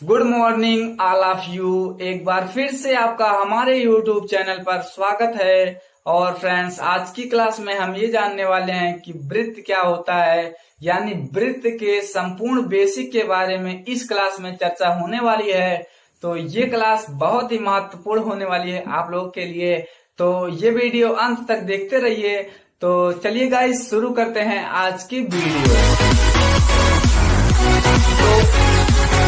Good morning all of you. एक बार फिर से आपका हमारे यूट्यूब चैनल पर स्वागत है। और फ्रेंड्स, आज की क्लास में हम ये जानने वाले हैं कि वृत्त क्या होता है, यानी वृत्त के संपूर्ण बेसिक के बारे में इस क्लास में चर्चा होने वाली है। तो ये क्लास बहुत ही महत्वपूर्ण होने वाली है आप लोगों के लिए, तो ये वीडियो अंत तक देखते रहिए। तो चलिए गाइस, शुरू करते हैं आज की वीडियो।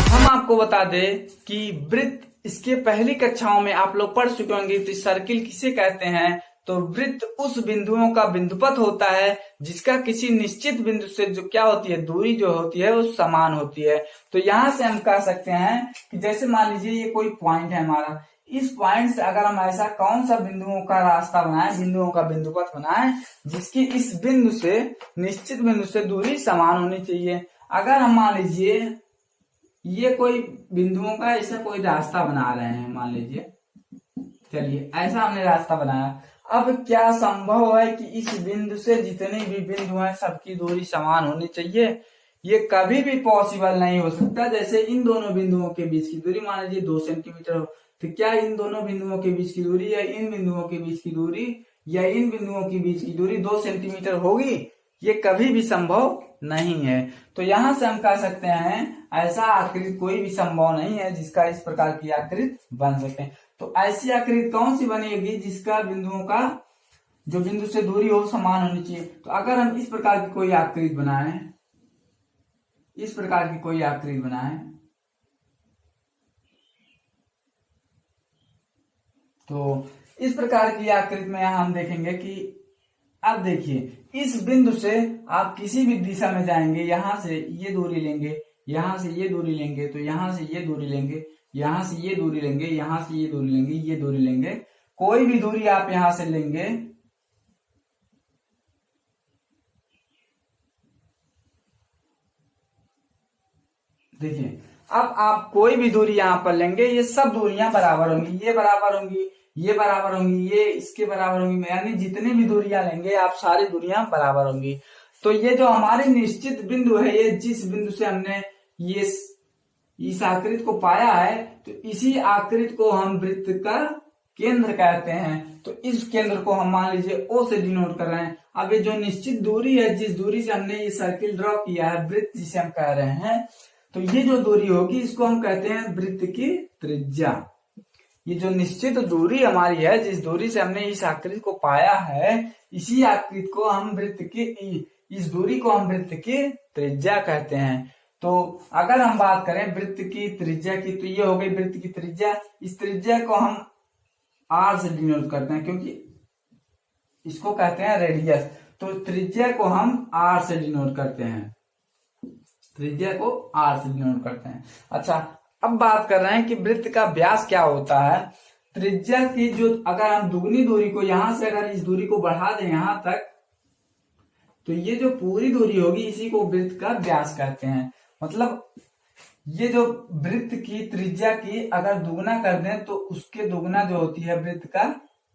हम आपको बता दें कि वृत्त, इसके पहली कक्षाओं में आप लोग पढ़ चुके होंगे कि सर्किल किसे कहते हैं। तो वृत्त उस बिंदुओं का बिंदुपथ होता है जिसका किसी निश्चित बिंदु से जो क्या होती है, दूरी जो होती है वो समान होती है। तो यहाँ से हम कह सकते हैं कि जैसे मान लीजिए ये कोई पॉइंट है हमारा, इस पॉइंट से अगर हम ऐसा कौन सा बिंदुओं का रास्ता बनाए, बिंदुओं का बिंदुपथ बनाए जिसकी इस बिंदु से निश्चित बिंदु से दूरी समान होनी चाहिए। अगर हम मान लीजिए ये कोई बिंदुओं का ऐसा कोई रास्ता बना रहे हैं, मान लीजिए, चलिए ऐसा हमने रास्ता बनाया। अब क्या संभव है कि इस बिंदु से जितने भी बिंदु हैं सबकी दूरी समान होनी चाहिए? ये कभी भी पॉसिबल नहीं हो सकता। जैसे इन दोनों बिंदुओं के बीच की दूरी मान लीजिए 2 सेंटीमीटर हो, तो क्या इन दोनों बिंदुओं के बीच की दूरी या इन बिंदुओं के बीच की दूरी या इन बिंदुओं के बीच की दूरी 2 सेंटीमीटर होगी? ये कभी भी संभव नहीं है। तो यहां से हम कह सकते हैं ऐसा आकृति कोई भी संभव नहीं है जिसका इस प्रकार की आकृति बन सकते हैं। तो ऐसी आकृति कौन सी बनेगी जिसका बिंदुओं का जो बिंदु से दूरी हो समान होनी चाहिए? तो अगर हम इस प्रकार की कोई आकृति बनाएं, इस प्रकार की कोई आकृति बनाएं, तो इस प्रकार की आकृति में हम देखेंगे कि अब देखिए इस बिंदु से आप किसी भी दिशा में जाएंगे, यहां से ये दूरी लेंगे, यहां से ये दूरी लेंगे, तो यहां से ये दूरी लेंगे, यहां से ये दूरी लेंगे, यहां से ये दूरी लेंगे, ये दूरी लेंगे, कोई भी दूरी आप यहां से लेंगे, देखिए अब आप कोई भी दूरी यहां पर लेंगे, ये सब दूरियां बराबर होंगी, ये बराबर होंगी, ये बराबर होंगी, ये इसके बराबर होंगी, यानी जितनी भी दूरियां लेंगे आप सारी दूरियां बराबर होंगी। तो ये जो हमारी निश्चित बिंदु है, ये जिस बिंदु से हमने ये इस आकृति को पाया है, तो इसी आकृति को हम वृत्त का केंद्र कहते हैं। तो इस केंद्र को हम मान लीजिए O से डिनोट कर रहे हैं। अब ये जो निश्चित दूरी है, जिस दूरी से हमने ये सर्किल ड्रॉ किया है, वृत्त जिसे हम कह रहे हैं, तो ये जो दूरी होगी इसको हम कहते हैं वृत्त की त्रिज्या। ये जो निश्चित दूरी हमारी है, जिस दूरी से हमने इस आकृति को पाया है, इसी आकृति को हम वृत्त की, इस दूरी को हम वृत्त की त्रिज्या कहते हैं। तो अगर हम बात करें वृत्त की त्रिज्या की, तो ये हो गई वृत्त की त्रिज्या। इस त्रिज्या को हम R से डिनोट करते हैं क्योंकि इसको कहते हैं रेडियस। तो त्रिज्या को हम R से डिनोट करते हैं, त्रिज्या को R से डिनोट करते हैं। अच्छा, अब बात कर रहे हैं कि वृत्त का व्यास क्या होता है। त्रिज्या की जो, अगर हम दुगनी दूरी को यहां से अगर इस दूरी को बढ़ा दें यहां तक, तो ये जो पूरी दूरी होगी इसी को वृत्त का व्यास कहते हैं। मतलब ये जो वृत्त की त्रिज्या की अगर दुगना कर दें तो उसके दुगना जो होती है वृत्त का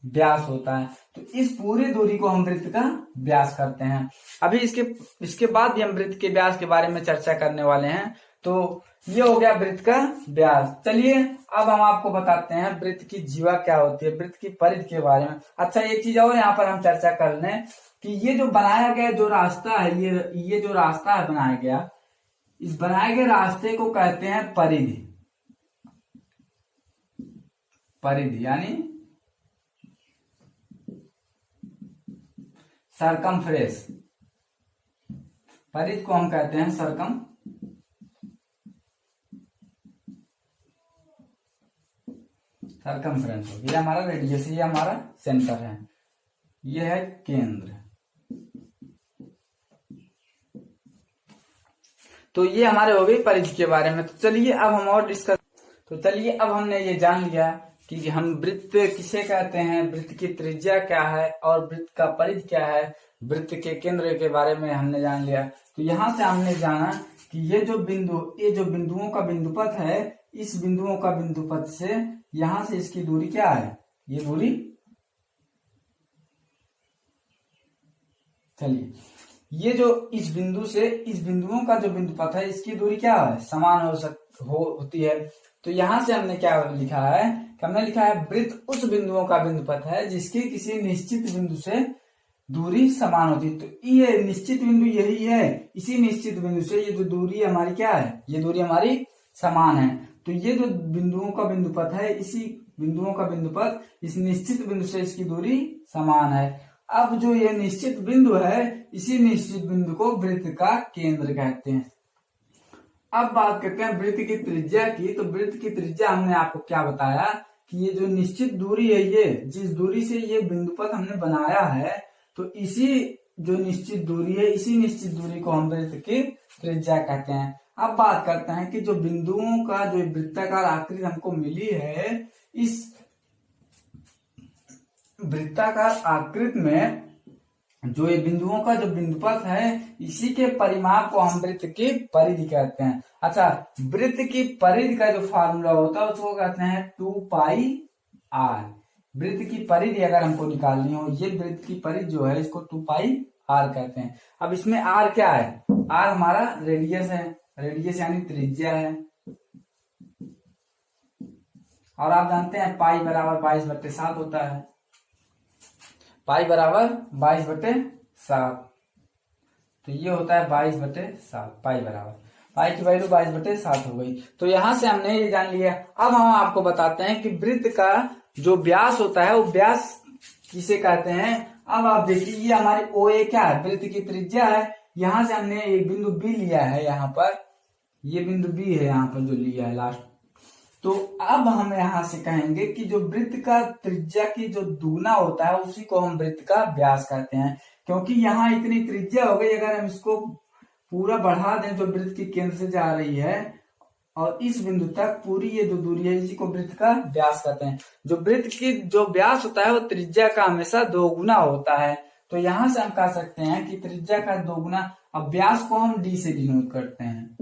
व्यास होता है। तो इस पूरी दूरी को हम वृत्त का व्यास करते हैं। अभी इसके बाद भी हम वृत्त के व्यास के बारे में चर्चा करने वाले हैं। तो ये हो गया वृत्त का व्यास। चलिए अब हम आपको बताते हैं वृत्त की जीवा क्या होती है, वृत्त की परिधि के बारे में। अच्छा, एक चीज और यहाँ पर हम चर्चा कर लें कि ये जो बनाया गया जो रास्ता है, ये जो रास्ता है बनाया गया, इस बनाए गए रास्ते को कहते हैं परिधि। परिधि यानी सरकमफ्रेंस। परिधि को हम कहते हैं सरकमफ्रेंस। ये हमारा रेडियस, ये हमारा सेंटर है, ये है केंद्र। तो ये हमारे हो गई परिधि के बारे में। तो चलिए अब हम और डिस्कस, तो चलिए अब हमने ये जान लिया कि हम वृत्त किसे कहते हैं, वृत्त की त्रिज्या क्या है और वृत्त का परिधि क्या है, वृत्त के केंद्र के बारे में हमने जान लिया। तो यहाँ से हमने जाना कि ये जो बिंदुओं का बिंदुपथ है, इस बिंदुओं का बिंदुपथ से यहां से इसकी दूरी क्या है, ये दूरी, चलिए ये जो इस बिंदु से इस बिंदुओं का जो बिंदु पथ है इसकी दूरी क्या है, समान होती है। तो यहां से हमने क्या लिखा है कि हमने लिखा है वृत्त उस बिंदुओं का बिंदु पथ है जिसकी किसी निश्चित बिंदु से दूरी समान होती है। तो ये निश्चित बिंदु यही है, इसी निश्चित बिंदु से ये जो दूरी हमारी क्या है, ये दूरी हमारी समान है। तो ये जो बिंदुओं का बिंदु पथ है, इसी बिंदुओं का बिंदु पथ इस निश्चित बिंदु से इसकी दूरी समान है। अब जो ये निश्चित बिंदु है, इसी निश्चित बिंदु को वृत्त का केंद्र कहते हैं। अब बात करते हैं वृत्त की त्रिज्या की। तो वृत्त की त्रिज्या हमने आपको क्या बताया कि ये जो निश्चित दूरी है, ये जिस दूरी से ये बिंदु पथ हमने बनाया है, तो इसी जो निश्चित दूरी है, इसी निश्चित दूरी को हम वृत्त की त्रिज्या कहते हैं। अब बात करते हैं कि जो बिंदुओं का जो वृत्ताकार आकृति हमको मिली है, इस वृत्ताकार आकृति में जो ये बिंदुओं का जो बिंदुपथ है, इसी के परिमाप को हम वृत्त की परिधि कहते हैं। अच्छा, वृत्त की परिधि का जो फार्मूला होता है उसको कहते हैं 2πr। वृत्त की परिधि अगर हमको निकालनी हो, ये वृत्त की परिधि जो है इसको 2πr कहते हैं। अब इसमें r क्या है, r हमारा रेडियस है, रेडियस यानी त्रिज्या है। और आप जानते हैं पाई बराबर 22/7 होता है, पाई बराबर 22/7। तो ये होता है 22/7, पाई बराबर, पाई की वैल्यू 22/7 हो गई। तो यहां से हमने ये जान लिया। अब हम आपको बताते हैं कि वृत्त का जो व्यास होता है, वो व्यास किसे कहते हैं। अब आप देखिए, ये हमारी OA क्या है, वृत्त की त्रिज्या है। यहां से हमने एक बिंदु B लिया है, यहाँ पर ये बिंदु B है, यहाँ पर जो लिया है लास्ट। तो अब हम यहां से कहेंगे कि जो वृत्त का त्रिज्या की जो दुगुना होता है, उसी को हम वृत्त का व्यास कहते हैं। क्योंकि यहाँ इतनी त्रिज्या हो गई, अगर हम इसको पूरा बढ़ा दें जो वृत्त के केंद्र से जा रही है और इस बिंदु तक पूरी ये जो दूरी है, इसी को वृत्त का व्यास कहते हैं। जो वृत्त की जो व्यास होता है वो त्रिज्या का हमेशा दोगुना होता है। तो यहां से हम कह सकते हैं कि त्रिज्या का दोगुना। अब व्यास को हम d से डिनोट करते हैं,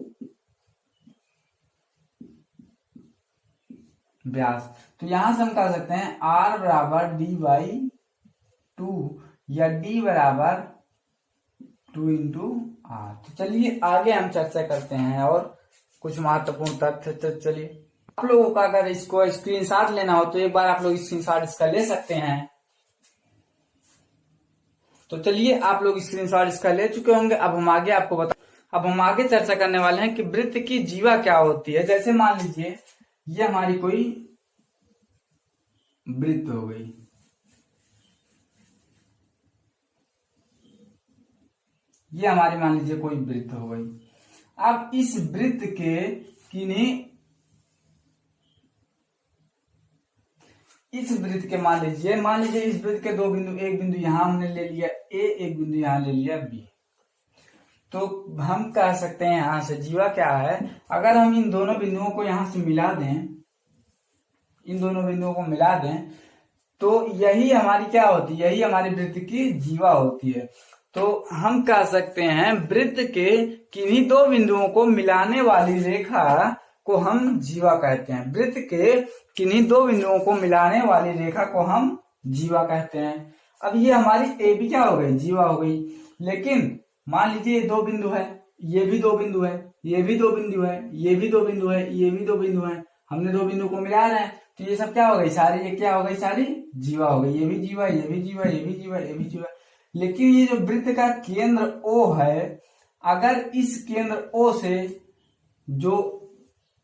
व्यास। तो यहां से हम कह सकते हैं r बराबर d/2 या d बराबर 2 × r। तो चलिए आगे हम चर्चा करते हैं और कुछ महत्वपूर्ण तथ्य। चलिए, आप लोगों का अगर इसको स्क्रीनशॉट लेना हो तो एक बार आप लोग स्क्रीनशॉट इसका ले सकते हैं। तो चलिए, आप लोग स्क्रीनशॉट इसका ले चुके होंगे। अब हम आगे चर्चा करने वाले हैं कि वृत्त की जीवा क्या होती है। जैसे मान लीजिए ये हमारी कोई वृत्त हो गई, ये हमारी मान लीजिए कोई वृत्त हो गई। अब इस वृत्त के किन्हीं इस वृत्त के मान लीजिए इस वृत्त के दो बिंदु, एक बिंदु यहां हमने ले लिया A, एक बिंदु यहां ले लिया B। तो हम कह सकते हैं यहां से जीवा क्या है। अगर हम इन दोनों बिंदुओं को यहां से मिला दें, इन दोनों बिंदुओं को मिला दें, तो यही हमारी क्या होती है, यही हमारी वृत्त की जीवा होती है। तो हम कह सकते हैं वृत्त के किन्हीं दो बिंदुओं को मिलाने वाली रेखा को हम जीवा कहते हैं। वृत्त के किन्हीं दो बिंदुओं को मिलाने वाली रेखा को हम जीवा कहते हैं। अब ये हमारी AB क्या हो गई, जीवा हो गई। लेकिन मान लीजिए ये दो बिंदु है, ये भी दो बिंदु है, ये भी दो बिंदु है, ये भी दो बिंदु है, ये भी दो बिंदु है। हमने दो बिंदु को मिला रहे हैं, तो ये सब क्या हो गई, सारी ये क्या हो गई, सारी जीवा हो गई। ये भी जीवा, ये भी जीवा, ये भी जीवा, ये भी जीवा। लेकिन ये जो वृत्त का केंद्र O है, अगर इस केंद्र O से जो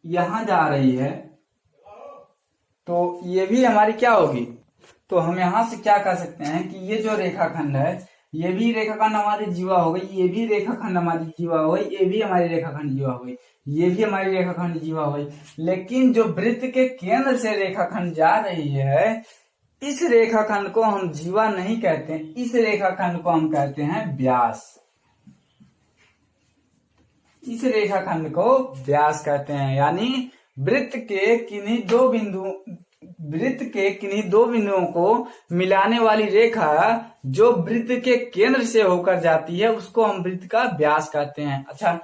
यहां जा रही है, तो ये भी हमारी क्या होगी। तो हम यहां से क्या कर सकते हैं कि ये जो रेखाखंड है, ये भी रेखाखंड हमारी जीवा हो गई, ये भी रेखाखंड हमारी जीवा हो गई, ये भी हमारी रेखाखंड जीवा हो गई, ये भी हमारी रेखाखंड जीवा हो गई। लेकिन जो वृत्त के केंद्र से रेखाखंड जा रही है, इस रेखाखंड को हम जीवा नहीं कहते, इस रेखाखंड को हम कहते हैं व्यास। इस रेखाखंड को व्यास कहते हैं। यानी वृत्त के किन्हीं दो बिंदुओं को मिलाने वाली रेखा जो वृत्त के केंद्र से होकर जाती है, उसको हम वृत्त का व्यास कहते हैं। अच्छा,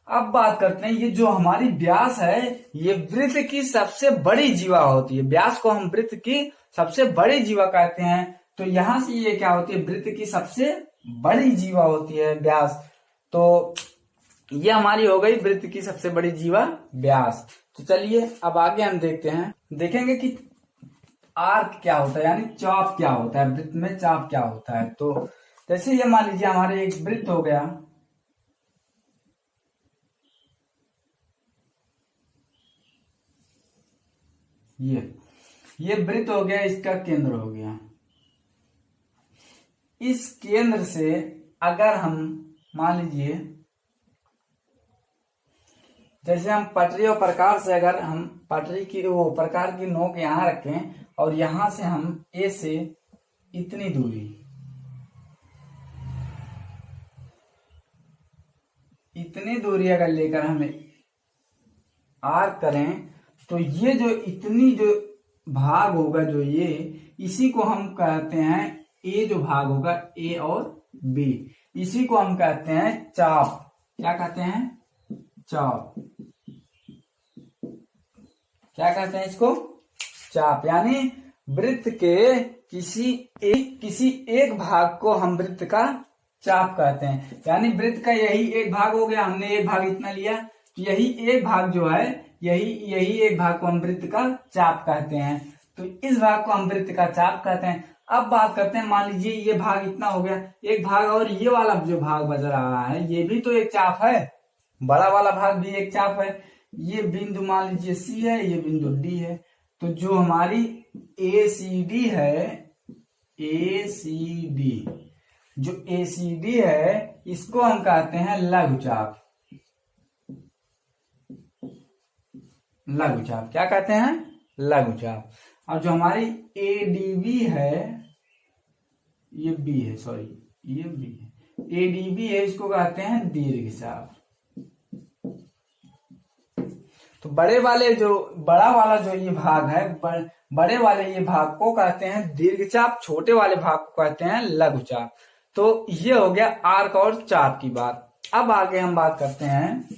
अब बात करते हैं, ये जो हमारी व्यास है, ये वृत्त की सबसे बड़ी जीवा होती है। व्यास को हम वृत्त की सबसे बड़ी जीवा कहते हैं। तो यहां से ये क्या होती है, वृत्त की सबसे बड़ी जीवा होती है व्यास। तो ये हमारी हो गई वृत्त की सबसे बड़ी जीवा व्यास। तो चलिए अब आगे हम देखते हैं, देखेंगे कि आर्क क्या होता है, यानी चाप क्या होता है, वृत्त में चाप क्या होता है। तो जैसे ये मान लीजिए हमारे एक वृत्त हो गया, ये वृत्त हो गया, इसका केंद्र हो गया। इस केंद्र से अगर हम मान लीजिए, जैसे हम पटरी और प्रकार से अगर हम पटरी की वो प्रकार की नोक यहां रखें और यहां से हम ए से इतनी दूरी अगर लेकर हम आर्क करें, तो ये जो इतनी जो भाग होगा जो ये, इसी को हम कहते हैं ए, जो भाग होगा ए और बी, इसी को हम कहते हैं चाप। क्या कहते हैं? चाप। क्या कहते हैं इसको? चाप। यानी वृत्त के किसी एक भाग को हम वृत्त का चाप कहते हैं। यानी वृत्त का यही एक भाग हो गया, हमने एक भाग इतना लिया, तो यही एक भाग जो है, यही एक भाग को हम वृत्त का चाप कहते हैं। तो इस भाग को हम वृत्त का चाप कहते हैं। अब बात करते हैं, मान लीजिए ये भाग इतना हो गया, एक भाग और ये वाला जो भाग बच रहा है, ये भी तो एक चाप है, बड़ा वाला भाग भी एक चाप है। ये बिंदु मान लीजिए सी है, ये बिंदु डी है। तो जो हमारी ACD है, ACD, जो ACD है, इसको हम कहते हैं लघुचाप। लघुचाप क्या कहते हैं? लघुचाप। और जो हमारी ADB है, ये बी है, सॉरी ये बी है, ADB है, इसको कहते हैं दीर्घचाप। तो बड़ा वाला जो ये भाग है, बड़े वाले ये भाग को कहते हैं दीर्घचाप, छोटे वाले भाग को कहते हैं लघुचाप। तो ये हो गया आर्क और चाप की बात। अब आगे हम बात करते हैं,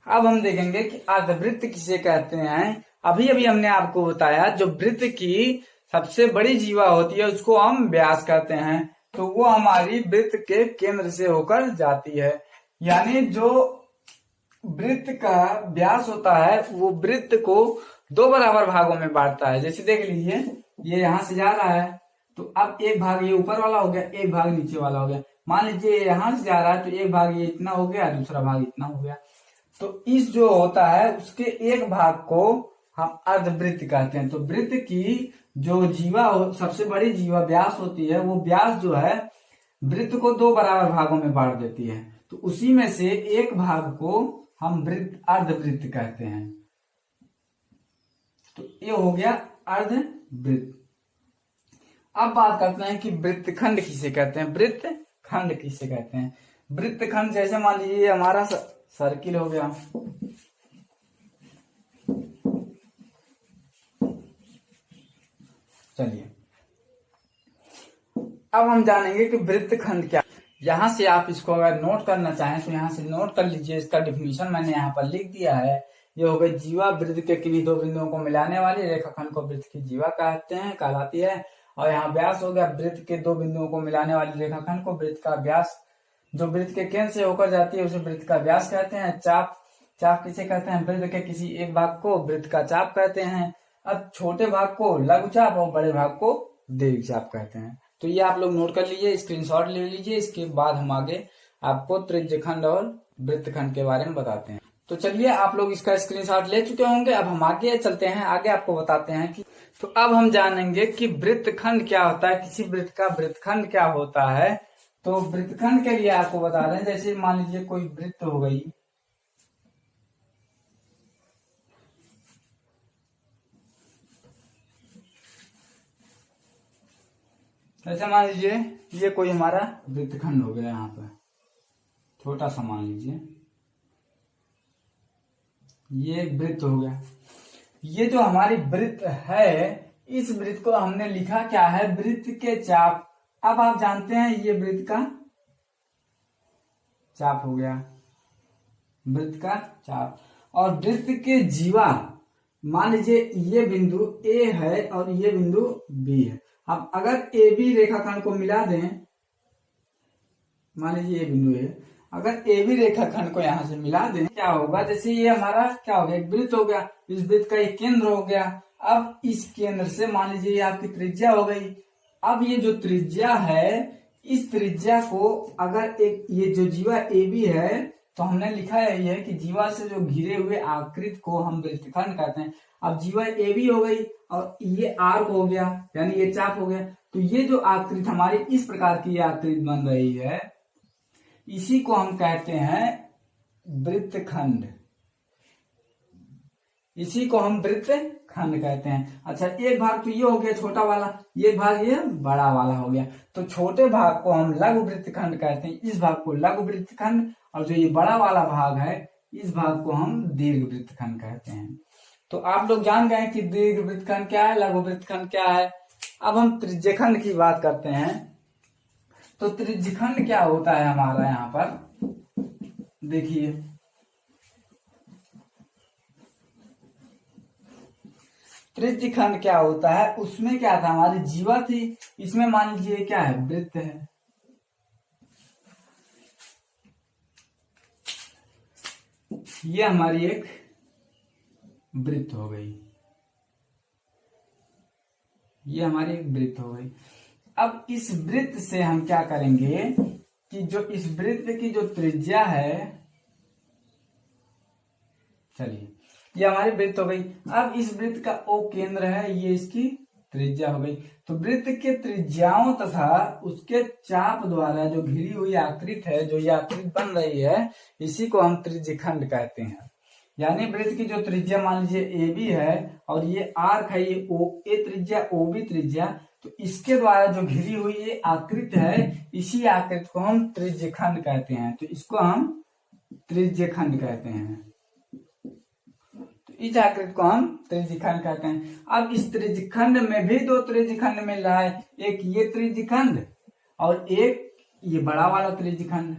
अब हम देखेंगे कि अर्धवृत्त किसे कहते हैं। अभी हमने आपको बताया जो वृत्त की सबसे बड़ी जीवा होती है उसको हम व्यास कहते हैं। तो वो हमारी वृत्त के केंद्र से होकर जाती है। यानी जो वृत्त का व्यास होता है वो वृत्त को दो बराबर भागों में बांटता है। जैसे देख लीजिए, ये यहाँ से जा रहा है, तो अब एक भाग ये ऊपर वाला हो गया, एक भाग नीचे वाला हो गया। मान लीजिए यहाँ से जा रहा है, तो एक भाग ये इतना हो गया, दूसरा भाग इतना हो गया। तो इस जो होता है उसके एक भाग को हम अर्धवृत्त कहते हैं। तो वृत्त की जो जीवा सबसे बड़ी जीवा व्यास होती है, वो व्यास जो है वृत्त को दो बराबर भागों में बांट देती है। तो उसी में से एक भाग को हम अर्धवृत्त कहते हैं। तो ये हो गया अर्धवृत्त। अब बात करते हैं कि वृत्तखंड किसे कहते हैं। वृत्तखंड किसे कहते हैं? वृत्तखंड जैसे मान लीजिए हमारा सर्किल हो गया, चलिए अब हम जानेंगे कि वृत्तखंड क्या। यहां से आप इसको अगर नोट करना चाहें तो यहां से नोट कर लीजिए। इसका डिफिनीशन मैंने यहाँ पर लिख दिया है। ये हो गई जीवा वृत्त के किन्हीं दो बिंदुओं को मिलाने वाली रेखाखंड को वृत्त की जीवा कहलाती है। और यहाँ व्यास हो गया वृत्त के दो बिंदुओं को मिलाने वाली रेखाखंड को वृत्त का व्यास, जो वृत्त के केंद्र से होकर जाती है उसे वृत्त का व्यास कहते हैं। चाप किसे कहते हैं? वृत्त के किसी एक भाग को वृत्त का चाप कहते हैं। अब छोटे भाग को लघुचाप और बड़े भाग को दीर्घचाप कहते हैं। तो ये आप लोग नोट कर लीजिए, स्क्रीनशॉट ले लीजिए। इसके बाद हम आगे आपको त्रिज्यखंड और वृत्तखंड के बारे में बताते हैं। तो चलिए आप लोग इसका स्क्रीनशॉट ले चुके होंगे। अब हम आगे चलते हैं, आगे आपको बताते हैं कि तो अब हम जानेंगे कि वृत्तखंड क्या होता है, किसी वृत्त का वृत्तखंड क्या होता है। तो वृत्तखंड के लिए आपको बता दें, जैसे मान लीजिए कोई वृत्त हो गई, जैसे मान लीजिए ये कोई हमारा वृत्तखंड हो गया, यहाँ पर छोटा सा मान लीजिए ये वृत्त हो गया। ये जो हमारी वृत्त है, इस वृत्त को हमने लिखा क्या है? वृत्त के चाप। अब आप जानते हैं ये वृत्त का चाप हो गया, वृत्त का चाप। और वृत्त के जीवा, मान लीजिए ये बिंदु A है और ये बिंदु B है। अब अगर ए बी रेखाखंड को मिला दें, मान लीजिए ये बिंदु है, अगर ए बी रेखाखंड को यहाँ से मिला दें, क्या होगा, जैसे ये हमारा क्या हो गया, एक वृत्त हो गया, इस वृत्त का एक केंद्र हो गया। अब इस केंद्र से मान लीजिए ये आपकी त्रिज्या हो गई। अब ये जो त्रिज्या है, इस त्रिज्या को अगर एक ये जो जीवा ए बी है, तो हमने लिखा है ये कि जीवा से जो घिरे हुए आकृति को हम वृत्तखंड कहते हैं। अब जीवा ए बी हो गई और ये आर्क हो गया, यानी ये चाप हो गया। तो ये जो आकृति हमारी इस प्रकार की आकृति बन रही है, इसी को हम कहते हैं वृत्तखंड। इसी को हम वृत्तखंड कहते हैं। अच्छा, एक भाग तो ये हो गया छोटा वाला, एक भाग ये बड़ा वाला हो गया। तो छोटे भाग को हम लघु वृत्तखंड कहते हैं, इस भाग को लघु वृत्तखंड, और जो ये बड़ा वाला भाग है, इस भाग को हम दीर्घ वृत्तखंड कहते हैं। तो आप लोग जान गए कि दीर्घ वृत्तखंड क्या है, लघु वृत्तखंड क्या है। अब हम त्रिज्यखंड की बात करते हैं। तो त्रिज्यखंड क्या होता है हमारा, यहाँ पर देखिए, त्रिज्यखंड क्या होता है, उसमें क्या था, हमारी जीवा थी, इसमें मान लीजिए क्या है, वृत्त है। ये हमारी एक वृत्त हो गई, ये हमारी एक वृत्त हो गई। अब इस वृत्त से हम क्या करेंगे कि जो इस वृत्त की जो त्रिज्या है, चलिए ये हमारी वृत्त हो गई। अब इस वृत्त का ओ केंद्र है, ये इसकी त्रिज्या हो गई। तो वृत्त के त्रिज्याओं तथा उसके चाप द्वारा जो घिरी हुई आकृति है, जो ये आकृति बन रही है, इसी को हम त्रिज्यखंड कहते हैं। यानी वृत्त की जो त्रिज्या मान लीजिए ए बी है और ये आर्क है, ये ओ ए त्रिज्या ओ बी त्रिज्या, तो इसके द्वारा जो घिरी हुई ये आकृति है, इसी आकृति को हम त्रिज्यखंड कहते हैं। तो इसको हम त्रिज्यखंड कहते हैं। तो इस आकृति को हम त्रिज्यखंड कहते हैं। अब इस त्रिज्यखंड में भी दो त्रिज्यखंड मिल रहा है, एक ये त्रिज्यखंड और एक ये बड़ा वाला त्रिज्यखंड।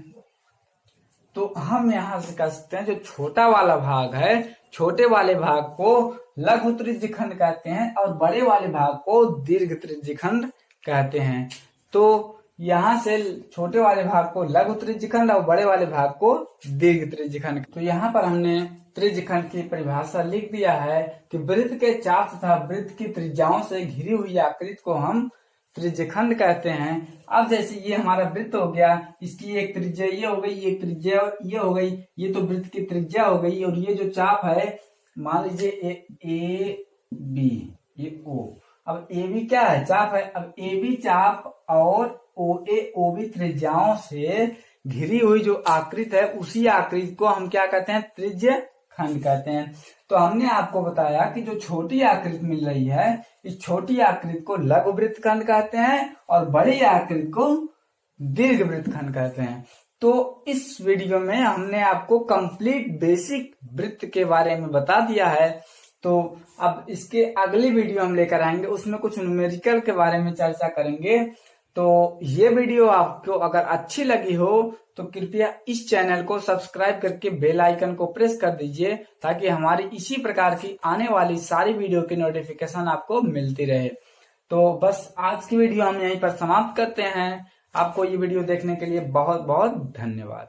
तो हम यहां से कह सकते हैं जो छोटा वाला भाग है, छोटे वाले भाग को लघु त्रिज्यखंड कहते हैं और बड़े वाले भाग को दीर्घ त्रिज्यखंड कहते हैं। तो यहां से छोटे वाले भाग को लघु त्रिज्यखंड और बड़े वाले भाग को दीर्घ त्रिज्यखंड। तो यहाँ पर हमने त्रिज्यखंड की परिभाषा लिख दिया है कि वृत्त के चाप तथा वृत्त की त्रिज्याओं से घिरी हुई आकृति को हम त्रिज्यखंड कहते हैं। अब जैसे ये हमारा वृत्त हो गया, इसकी एक त्रिज्या ये हो गई, एक त्रिज्या ये हो गई, ये तो वृत्त की त्रिज्या हो गई। और ये जो चाप है, मान लीजिए ए बी, ये ओ। अब ए बी क्या है, चाप है। अब ए बी चाप और ओ ए ओ बी त्रिज्याओं से घिरी हुई जो आकृति है, उसी आकृति को हम क्या कहते हैं, त्रिज्यखंड कहते हैं। तो हमने आपको बताया कि जो छोटी आकृति मिल रही है, इस छोटी आकृति को लघु वृत्तखंड कहते हैं और बड़ी आकृति को दीर्घ वृत्तखंड कहते हैं। तो इस वीडियो में हमने आपको कंप्लीट बेसिक वृत्त के बारे में बता दिया है। तो अब इसके अगली वीडियो हम लेकर आएंगे, उसमें कुछ न्यूमेरिकल के बारे में चर्चा करेंगे। तो ये वीडियो आपको अगर अच्छी लगी हो तो कृपया इस चैनल को सब्सक्राइब करके बेल आइकन को प्रेस कर दीजिए, ताकि हमारी इसी प्रकार की आने वाली सारी वीडियो की नोटिफिकेशन आपको मिलती रहे। तो बस आज की वीडियो हम यहीं पर समाप्त करते हैं। आपको ये वीडियो देखने के लिए बहुत बहुत धन्यवाद।